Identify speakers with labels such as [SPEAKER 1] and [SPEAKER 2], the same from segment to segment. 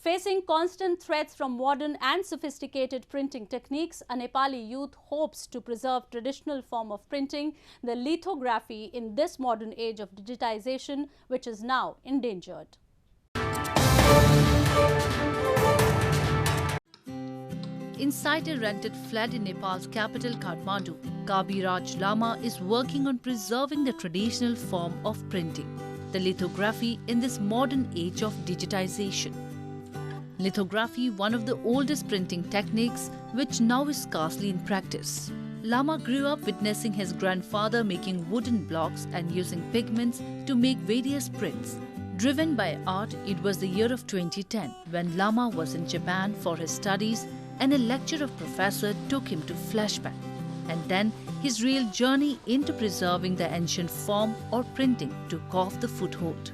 [SPEAKER 1] Facing constant threats from modern and sophisticated printing techniques, a Nepali youth hopes to preserve traditional form of printing, the lithography, in this modern age of digitization, which is now endangered.
[SPEAKER 2] Inside a rented flat in Nepal's capital Kathmandu, Kabiraj Lama is working on preserving the traditional form of printing, the lithography, in this modern age of digitization. Lithography, one of the oldest printing techniques, which now is scarcely in practice. Lama grew up witnessing his grandfather making wooden blocks and using pigments to make various prints. Driven by art, it was the year of 2010 when Lama was in Japan for his studies and a lecture of professor took him to flashback. And then his real journey into preserving the ancient form or printing took off the foothold.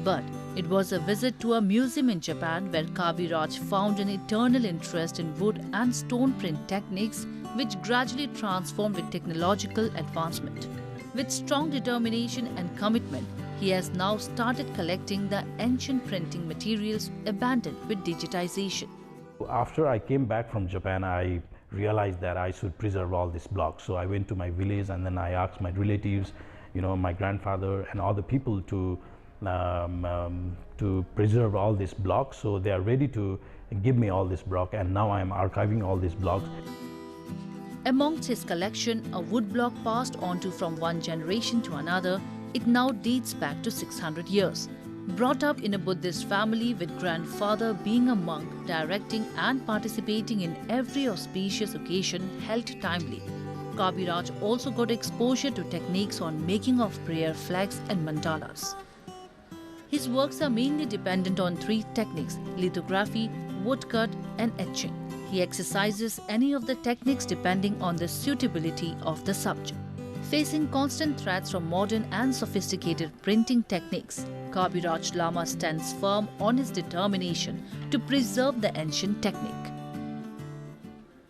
[SPEAKER 2] But it was a visit to a museum in Japan where Kabiraj found an eternal interest in wood and stone print techniques, which gradually transformed with technological advancement. With strong determination and commitment, he has now started collecting the ancient printing materials abandoned with digitization.
[SPEAKER 3] After I came back from Japan, I realized that I should preserve all these blocks. So I went to my village and then I asked my relatives, my grandfather and other people to preserve all these blocks. So they are ready to give me all this block, and now I am archiving all these blocks.
[SPEAKER 2] Amongst his collection, a wood block passed on from one generation to another, it now dates back to 600 years. Brought up in a Buddhist family with grandfather being a monk, directing and participating in every auspicious occasion held timely, Kabiraj also got exposure to techniques on making of prayer flags and mandalas. His works are mainly dependent on three techniques: lithography, woodcut and etching. He exercises any of the techniques depending on the suitability of the subject. Facing constant threats from modern and sophisticated printing techniques, Kabiraj Lama stands firm on his determination to preserve the ancient technique.